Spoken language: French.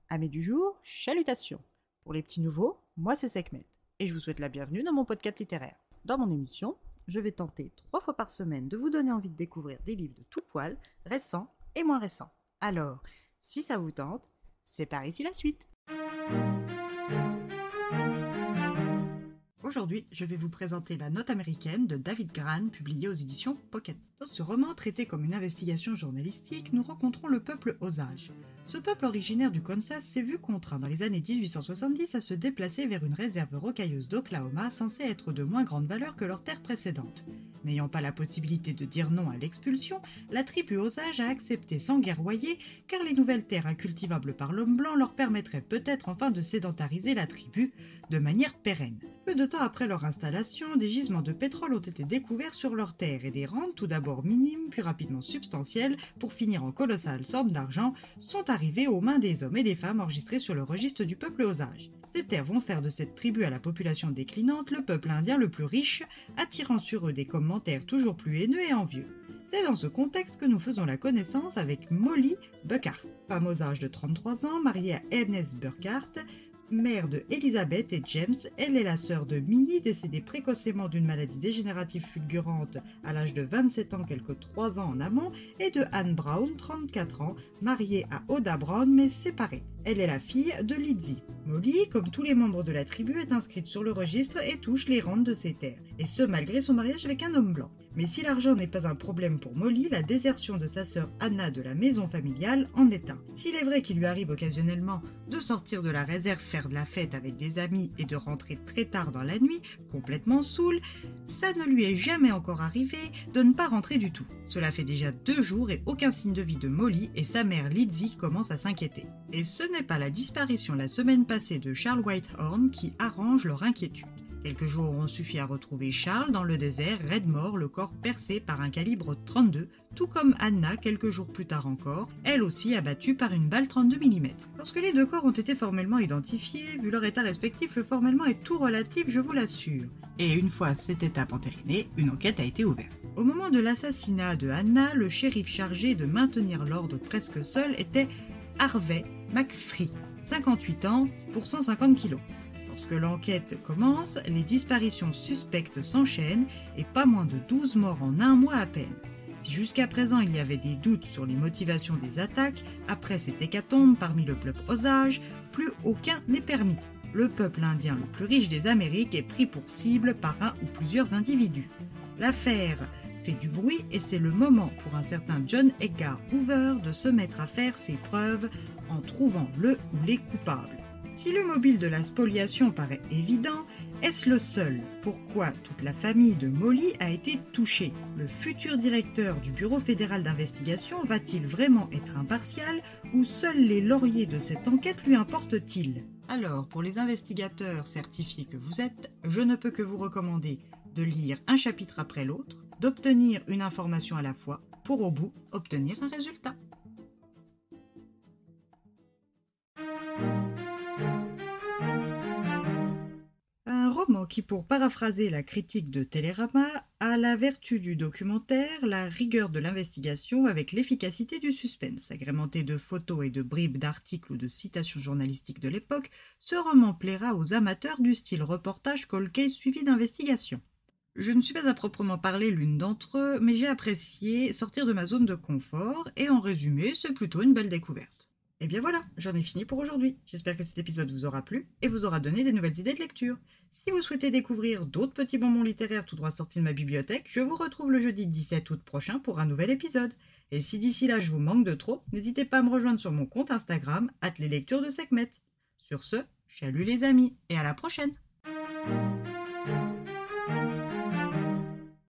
Amis du jour, chalutations. Pour les petits nouveaux, moi c'est Sekhmet et je vous souhaite la bienvenue dans mon podcast littéraire. Dans mon émission, je vais tenter 3 fois par semaine de vous donner envie de découvrir des livres de tout poil, récents et moins récents. Alors, si ça vous tente, c'est par ici la suite. Aujourd'hui, je vais vous présenter La Note américaine de David Grann, publiée aux éditions Pocket. Dans ce roman traité comme une investigation journalistique, nous rencontrons le peuple Osage. Ce peuple originaire du Kansas s'est vu contraint dans les années 1870 à se déplacer vers une réserve rocailleuse d'Oklahoma censée être de moins grande valeur que leur terre précédente. N'ayant pas la possibilité de dire non à l'expulsion, la tribu Osage a accepté sans guerroyer car les nouvelles terres incultivables par l'homme blanc leur permettraient peut-être enfin de sédentariser la tribu de manière pérenne. Peu de temps après leur installation, des gisements de pétrole ont été découverts sur leurs terres et des rentes, tout d'abord minimes puis rapidement substantielles, pour finir en colossales sommes d'argent, sont arrivées aux mains des hommes et des femmes enregistrés sur le registre du peuple Osage. Ces terres vont faire de cette tribu à la population déclinante le peuple indien le plus riche, attirant sur eux des commentaires toujours plus haineux et envieux. C'est dans ce contexte que nous faisons la connaissance avec Molly Burkhart, femme Osage de 33 ans, mariée à Ernest Burkhart, mère de Elizabeth et James. Elle est la sœur de Minnie, décédée précocement d'une maladie dégénérative fulgurante à l'âge de 27 ans, quelques 3 ans en amont, et de Anne Brown, 34 ans, mariée à Oda Brown mais séparée. Elle est la fille de Lizzie. Molly, comme tous les membres de la tribu, est inscrite sur le registre et touche les rentes de ses terres, et ce malgré son mariage avec un homme blanc. Mais si l'argent n'est pas un problème pour Molly, la désertion de sa sœur Anna de la maison familiale en est un. S'il est vrai qu'il lui arrive occasionnellement de sortir de la réserve, faire de la fête avec des amis et de rentrer très tard dans la nuit, complètement saoul, ça ne lui est jamais encore arrivé de ne pas rentrer du tout. Cela fait déjà 2 jours et aucun signe de vie de Molly, et sa mère Lizzie commence à s'inquiéter. Et ce n'est pas la disparition la semaine passée de Charles Whitehorn qui arrange leur inquiétude. Quelques jours ont suffi à retrouver Charles dans le désert, raide mort, le corps percé par un calibre 32, tout comme Anna quelques jours plus tard encore, elle aussi abattue par une balle 32 mm. Lorsque les 2 corps ont été formellement identifiés, vu leur état respectif, le formellement est tout relatif, je vous l'assure. Et une fois cette étape entérinée, une enquête a été ouverte. Au moment de l'assassinat de Anna, le shérif chargé de maintenir l'ordre presque seul était Harvey McFree, 58 ans pour 150 kilos. Lorsque l'enquête commence, les disparitions suspectes s'enchaînent et pas moins de 12 morts en 1 mois à peine. Si jusqu'à présent il y avait des doutes sur les motivations des attaques, après cette hécatombe parmi le peuple Osage, plus aucun n'est permis. Le peuple indien le plus riche des Amériques est pris pour cible par un ou plusieurs individus. L'affaire fait du bruit et c'est le moment pour un certain John Edgar Hoover de se mettre à faire ses preuves en trouvant le ou les coupables. Si le mobile de la spoliation paraît évident, est-ce le seul? Pourquoi toute la famille de Molly a été touchée? Le futur directeur du Bureau fédéral d'investigation va-t-il vraiment être impartial ou seuls les lauriers de cette enquête lui importent-ils? Alors, pour les investigateurs certifiés que vous êtes, je ne peux que vous recommander de lire un chapitre après l'autre, d'obtenir une information à la fois, pour au bout obtenir un résultat. Un roman qui, pour paraphraser la critique de Télérama, a la vertu du documentaire, la rigueur de l'investigation avec l'efficacité du suspense. Agrémenté de photos et de bribes d'articles ou de citations journalistiques de l'époque, ce roman plaira aux amateurs du style reportage cold case suivi d'investigation. Je ne suis pas à proprement parler l'une d'entre eux, mais j'ai apprécié sortir de ma zone de confort, et en résumé, c'est plutôt une belle découverte. Et bien voilà, j'en ai fini pour aujourd'hui. J'espère que cet épisode vous aura plu et vous aura donné des nouvelles idées de lecture. Si vous souhaitez découvrir d'autres petits bonbons littéraires tout droit sortis de ma bibliothèque, je vous retrouve le jeudi 17 août prochain pour un nouvel épisode. Et si d'ici là je vous manque de trop, n'hésitez pas à me rejoindre sur mon compte Instagram @leslectures de Sekhmet. Sur ce, chalut les amis et à la prochaine.